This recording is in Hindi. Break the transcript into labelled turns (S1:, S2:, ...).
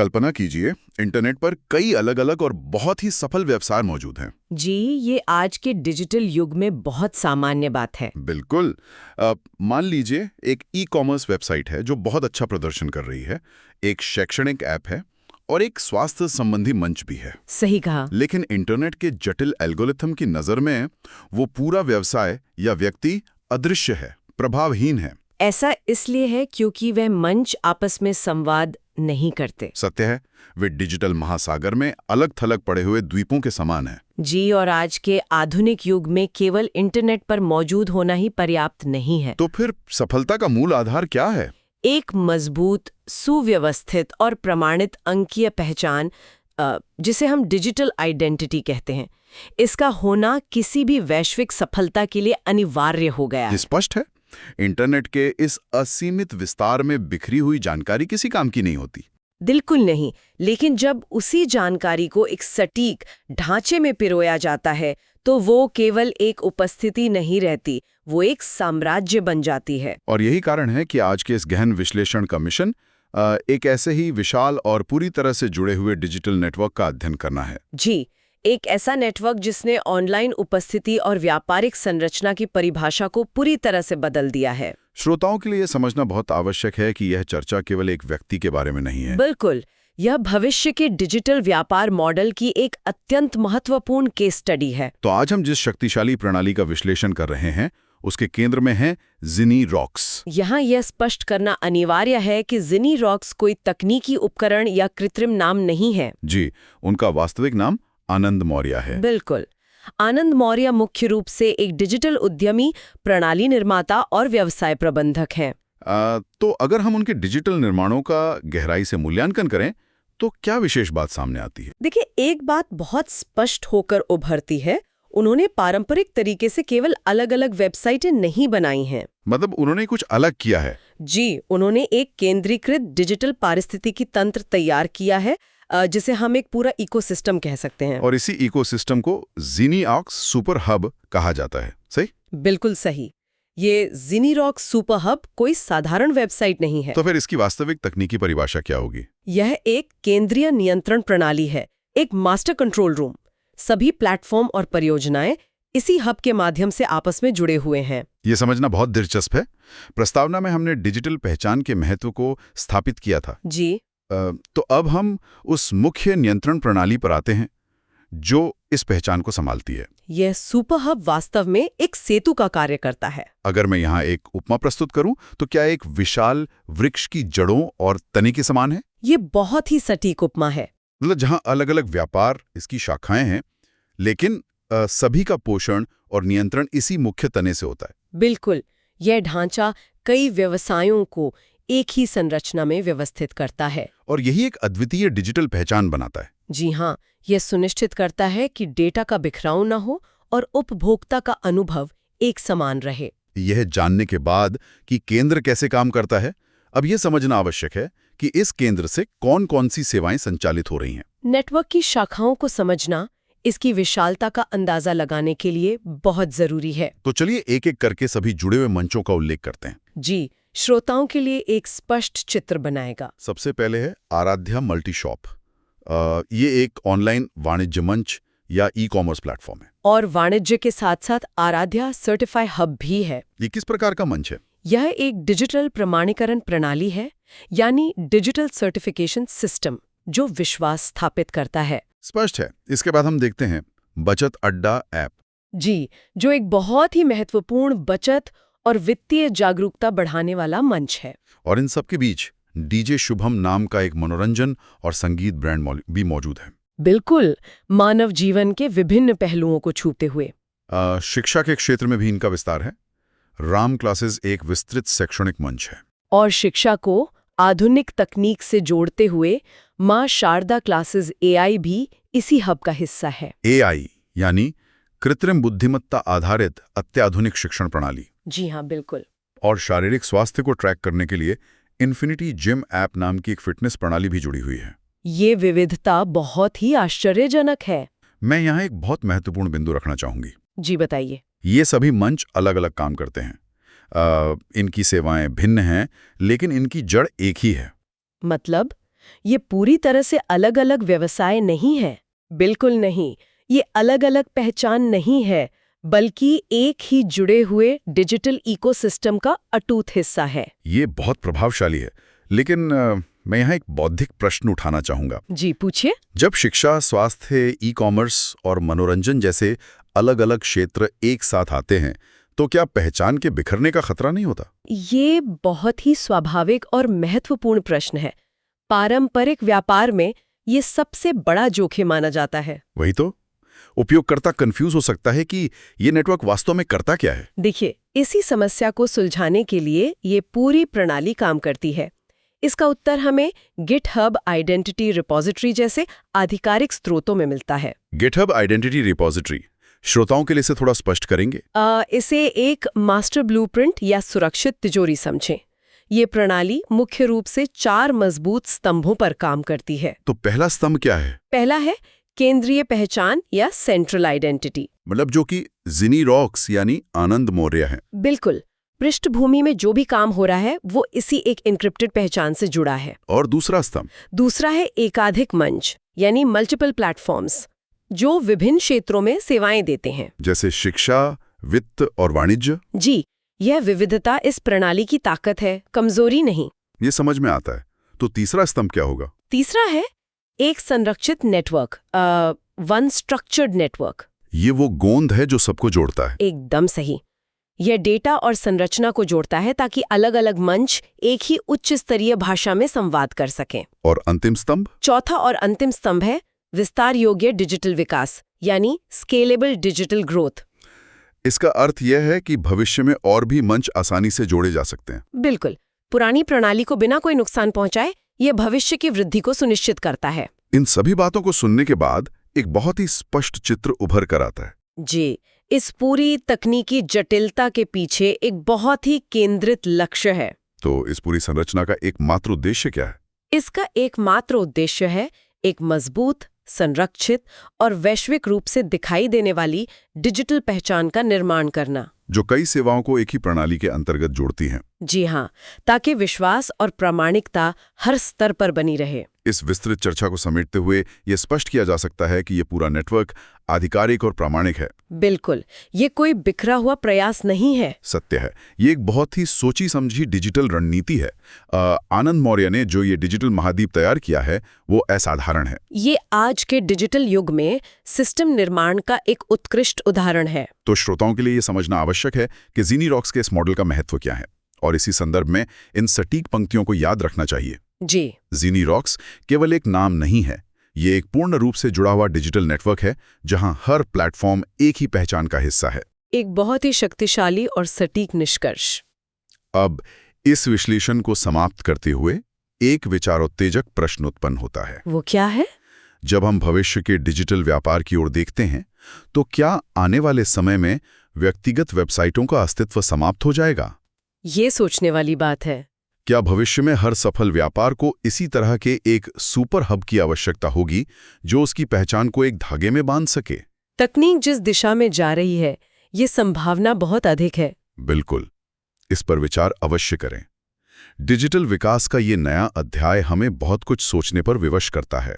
S1: कल्पना कीजिए, इंटरनेट पर कई अलग-अलग और बहुत ही सफल व्यवसाय मौजूद हैं।
S2: जी, ये आज के डिजिटल युग में बहुत सामान्य बात है।
S1: बिल्कुल। मान लीजिए एक ई-कॉमर्स वेबसाइट है जो बहुत अच्छा प्रदर्शन कर रही है, एक शैक्षणिक ऐप है और एक स्वास्थ्य संबंधी मंच भी है।
S2: सही कहा।
S1: लेकिन इंटरनेट के जटिल एल्गोरिथम की नज़र में वो पूरा व्यवसाय या व्यक्ति अदृश्य है, प्रभावहीन है।
S2: ऐसा इसलिए है क्योंकि वह मंच आपस में संवाद नहीं करते।
S1: सत्य है, वे डिजिटल महासागर में अलग-थलग पड़े हुए द्वीपों के समान हैं।
S2: जी, और आज के आधुनिक युग में केवल इंटरनेट पर मौजूद होना ही पर्याप्त नहीं है।
S1: तो फिर सफलता का मूल आधार क्या है?
S2: एक मजबूत, सुव्यवस्थित और प्रमाणित अंकीय पहचान, जिसे हम डिजिटल आइडेंटिटी कहते हैं, इसका होना किसी भी वैश्विक सफलता के लिए अनिवार्य हो गया है।
S1: स्पष्ट है, इंटरनेट के इस असीमित विस्तार में बिखरी हुई जानकारी किसी काम की नहीं होती।
S2: बिल्कुल नहीं, लेकिन जब उसी जानकारी को एक सटीक ढांचे में पिरोया जाता है तो वो केवल एक उपस्थिति नहीं रहती, वो एक साम्राज्य बन जाती है।
S1: और यही कारण है कि आज के इस गहन विश्लेषण का मिशन एक ऐसे ही विशाल और पूरी तरह से जुड़े हुए डिजिटल नेटवर्क का अध्ययन करना है।
S2: जी, एक ऐसा नेटवर्क जिसने ऑनलाइन उपस्थिति और व्यापारिक संरचना की परिभाषा को पूरी तरह से बदल दिया है।
S1: श्रोताओं के लिए समझना बहुत आवश्यक है कि यह चर्चा केवल एक व्यक्ति के बारे में नहीं है।
S2: बिल्कुल, यह भविष्य के डिजिटल व्यापार मॉडल की एक अत्यंत महत्वपूर्ण केस स्टडी है।
S1: तो आज हम जिस शक्तिशाली प्रणाली का विश्लेषण कर रहे हैं, उसके केंद्र में है ज़ेनीरॉक्स।
S2: यहाँ यह स्पष्ट करना अनिवार्य है कि ज़ेनीरॉक्स कोई तकनीकी उपकरण या कृत्रिम नाम नहीं है।
S1: जी, उनका वास्तविक नाम आनंद मौर्य है।
S2: बिल्कुल। आनंद मौर्य मुख्य रूप से एक डिजिटल उद्यमी, प्रणाली निर्माता और व्यवसाय प्रबंधक हैं।
S1: तो अगर हम उनके डिजिटल निर्माणों का गहराई से मूल्यांकन करें, तो क्या विशेष बात सामने आती है?
S2: देखिए, एक बात बहुत स्पष्ट होकर उभरती है, उन्होंने पारंपरिक तरीके से केवल अलग-अलग वेबसाइटें नहीं बनाई हैं।
S1: मतलब उन्होंने कुछ अलग किया है।
S2: जी, उन्होंने एक केंद्रीकृत डिजिटल पारिस्थितिकी तंत्र तैयार किया है, जिसे हम एक पूरा इकोसिस्टम कह सकते हैं।
S1: और इसी इकोसिस्टम को ज़ेनीरॉक्स सुपर हब कहा जाता है, सही?
S2: बिल्कुल सही। ये ज़ेनीरॉक्स सुपर हब कोई साधारण वेबसाइट नहीं है।
S1: तो फिर इसकी वास्तविक तकनीकी परिभाषा क्या होगी?
S2: यह एक केंद्रीय नियंत्रण प्रणाली है, एक मास्टर कंट्रोल रूम। सभी प्लेटफॉर्म और परियोजनाएं इसी हब के माध्यम से आपस में जुड़े हुए हैं।
S1: ये समझना बहुत दिलचस्प है। प्रस्तावना में हमने डिजिटल पहचान के महत्व को स्थापित किया था।
S2: जी।
S1: तो अब हम उस मुख्य नियंत्रण प्रणाली पर आते हैं जो इस पहचान को संभालती है।
S2: यह सुपर हब वास्तव में एक सेतु का कार्य करता है।
S1: अगर मैं यहाँ एक उपमा प्रस्तुत करूं, तो क्या एक विशाल वृक्ष की जड़ों और तने के समान है?
S2: ये बहुत ही सटीक उपमा है।
S1: मतलब जहाँ अलग-अलग व्यापार, इसकी शाखाएं हैं, लेकिन सभी का पोषण और नियंत्रण इसी मुख्य तने से होता है।
S2: बिल्कुल, यह ढांचा कई व्यवसायों को एक ही संरचना में व्यवस्थित करता है।
S1: और यही एक अद्वितीय डिजिटल पहचान बनाता है।
S2: जी हाँ, यह सुनिश्चित करता है कि डेटा का बिखराव न हो और उपभोक्ता का अनुभव एक समान रहे।
S1: यह जानने के बाद कि केंद्र कैसे काम करता है, अब यह समझना आवश्यक है कि इस केंद्र से कौन-कौन सी सेवाएं संचालित हो रही हैं।
S2: नेटवर्क की शाखाओं को समझना इसकी विशालता का अंदाजा लगाने के लिए बहुत जरूरी है।
S1: तो चलिए एक-एक करके सभी जुड़े हुए मंचों का उल्लेख करते हैं।
S2: जी, श्रोताओं के लिए एक स्पष्ट चित्र बनाएगा।
S1: सबसे पहले है आराध्या मल्टी शॉप। ये एक ऑनलाइन वाणिज्य मंच या ई-कॉमर्स प्लेटफॉर्म है।
S2: और वाणिज्य के साथ साथ आराध्या सर्टिफाई हब भी है।
S1: ये किस प्रकार का मंच है?
S2: यह एक डिजिटल प्रमाणीकरण प्रणाली है, यानी डिजिटल सर्टिफिकेशन सिस्टम, जो विश्वास स्थापित करता है।
S1: स्पष्ट है। इसके बाद हम देखते हैं बचत अड्डा ऐप।
S2: जी, जो एक बहुत ही महत्वपूर्ण बचत और वित्तीय जागरूकता बढ़ाने वाला मंच है।
S1: और इन सब के बीच डीजे शुभम नाम का एक मनोरंजन और संगीत ब्रांड भी मौजूद है।
S2: बिल्कुल, मानव जीवन के विभिन्न पहलुओं को छूते हुए।
S1: शिक्षा के क्षेत्र में भी इनका विस्तार है। राम क्लासेस एक विस्तृत शैक्षणिक मंच है।
S2: और शिक्षा को आधुनिक तकनीक से जोड़ते हुए मां शारदा क्लासेस AI भी इसी हब का हिस्सा है।
S1: AI यानी कृत्रिम बुद्धिमत्ता आधारित अत्याधुनिक शिक्षण प्रणाली।
S2: जी हाँ, बिल्कुल।
S1: और शारीरिक स्वास्थ्य को ट्रैक करने के लिए इन्फिनिटी जिम ऐप नाम की एक फिटनेस प्रणाली भी जुड़ी हुई है।
S2: ये विविधता बहुत ही आश्चर्यजनक है।
S1: मैं यहाँ एक बहुत महत्वपूर्ण बिंदु रखना चाहूंगी।
S2: जी बताइए।
S1: ये सभी मंच अलग-अलग काम करते हैं। इनकी सेवाएं भिन्न हैं, लेकिन इनकी जड़ एक ही है।
S2: मतलब ये पूरी तरह से अलग-अलग व्यवसाय नहीं है। बिल्कुल नहीं। ये अलग-अलग पहचान नहीं है, बल्कि एक ही जुड़े हुए डिजिटल इकोसिस्टम का अटूट हिस्सा है।
S1: ये बहुत प्रभावशाली है, लेकिन मैं यहाँ एक बौद्धिक प्रश्न उठाना चाहूंगा।
S2: जी पूछिए।
S1: जब शिक्षा, स्वास्थ्य, ई कॉमर्स और मनोरंजन जैसे अलग-अलग क्षेत्र एक साथ आते हैं, तो क्या पहचान के बिखरने का खतरा नहीं होता?
S2: ये बहुत ही स्वाभाविक और महत्वपूर्ण प्रश्न है। पारंपरिक व्यापार में ये सबसे बड़ा जोखिम माना जाता है।
S1: वही तो, उपयोगकर्ता कंफ्यूज हो सकता है कि ये नेटवर्क वास्तव में करता क्या है।
S2: देखिए, इसी समस्या को सुलझाने के लिए ये पूरी प्रणाली काम करती है। इसका उत्तर हमें गिटहब आइडेंटिटी रिपोजिटरी जैसे आधिकारिक स्रोतों में मिलता है।
S1: गिटहब आइडेंटिटी रिपोजिटरी, श्रोताओं के लिए इसे थोड़ा स्पष्ट करेंगे?
S2: इसे एक मास्टर ब्लूप्रिंट या सुरक्षित तिजोरी समझें। ये प्रणाली मुख्य रूप से 4 मजबूत स्तंभों पर काम करती है।
S1: तो पहला स्तंभ क्या है?
S2: पहला है केंद्रीय पहचान या सेंट्रल आइडेंटिटी।
S1: मतलब जो कि जिनी रॉक्स यानी आनंद मौर्य है।
S2: बिल्कुल। पृष्ठभूमि में जो भी काम हो रहा है वो इसी एक एन्क्रिप्टेड पहचान से जुड़ा है।
S1: और दूसरा स्तंभ?
S2: दूसरा है एकाधिक मंच यानी मल्टीपल प्लेटफॉर्म्स, जो विभिन्न क्षेत्रों में सेवाएं देते हैं,
S1: जैसे शिक्षा, वित्त और वाणिज्य।
S2: जी, यह विविधता इस प्रणाली की ताकत है, कमजोरी नहीं।
S1: ये समझ में आता है। तो तीसरा स्तंभ क्या होगा?
S2: तीसरा है एक संरक्षित नेटवर्क, वन स्ट्रक्चर्ड नेटवर्क।
S1: ये वो गोंद है जो सबको जोड़ता है।
S2: एकदम सही। यह डेटा और संरचना को जोड़ता है ताकि अलग-अलग मंच एक ही उच्च स्तरीय भाषा में संवाद कर सकें।
S1: और अंतिम स्तंभ?
S2: चौथा और अंतिम स्तंभ है विस्तार योग्य डिजिटल विकास यानी स्केलेबल डिजिटल ग्रोथ।
S1: इसका अर्थ यह है कि भविष्य में और भी मंच आसानी से जोड़े जा सकते हैं।
S2: बिल्कुल। पुरानी प्रणाली को बिना कोई नुकसान पहुंचाए यह भविष्य की वृद्धि को सुनिश्चित करता है।
S1: इन सभी बातों को सुनने के बाद एक बहुत ही स्पष्ट चित्र उभर कर आता है।
S2: जी, इस पूरी तकनीकी जटिलता के पीछे एक बहुत ही केंद्रित लक्ष्य है।
S1: तो इस पूरी संरचना का एकमात्र उद्देश्य क्या है?
S2: इसका एकमात्र उद्देश्य है एक मजबूत, संरक्षित और वैश्विक रूप से दिखाई देने वाली डिजिटल पहचान का निर्माण करना,
S1: जो कई सेवाओं को एक ही प्रणाली के अंतर्गत जोड़ती हैं।
S2: जी हाँ, ताकि विश्वास और प्रामाणिकता हर स्तर पर बनी रहे।
S1: इस विस्तृत चर्चा को समेटते हुए यह स्पष्ट किया जा सकता है कि यह पूरा नेटवर्क आधिकारिक और प्रामाणिक है।
S2: बिल्कुल, ये कोई बिखरा हुआ प्रयास नहीं है।
S1: सत्य है, ये एक बहुत ही सोची समझी डिजिटल रणनीति है। आनंद मौर्य ने जो ये डिजिटल महाद्वीप तैयार किया है वो असाधारण है।
S2: ये आज के डिजिटल युग में सिस्टम निर्माण का एक उत्कृष्ट उदाहरण है।
S1: तो श्रोताओं के लिए ये समझना आवश्यक है कि जिनी रॉक्स के इस मॉडल का महत्व क्या है, और इसी संदर्भ में इन सटीक पंक्तियों को याद रखना चाहिए।
S2: जी,
S1: जिनी रॉक्स केवल एक नाम नहीं है, ये एक पूर्ण रूप से जुड़ा हुआ डिजिटल नेटवर्क है जहां हर प्लेटफॉर्म एक ही पहचान का हिस्सा है।
S2: एक बहुत ही शक्तिशाली और सटीक निष्कर्ष।
S1: अब इस विश्लेषण को समाप्त करते हुए एक विचारोत्तेजक प्रश्न उत्पन्न होता है।
S2: वो क्या है?
S1: जब हम भविष्य के डिजिटल व्यापार की ओर देखते हैं, तो क्या आने वाले समय में व्यक्तिगत वेबसाइटों का अस्तित्व समाप्त हो जाएगा?
S2: ये सोचने वाली बात है।
S1: क्या भविष्य में हर सफल व्यापार को इसी तरह के एक सुपर हब की आवश्यकता होगी जो उसकी पहचान को एक धागे में बांध सके?
S2: तकनीक जिस दिशा में जा रही है, ये संभावना बहुत अधिक है।
S1: बिल्कुल, इस पर विचार अवश्य करें। डिजिटल विकास का ये नया अध्याय हमें बहुत कुछ सोचने पर विवश करता है।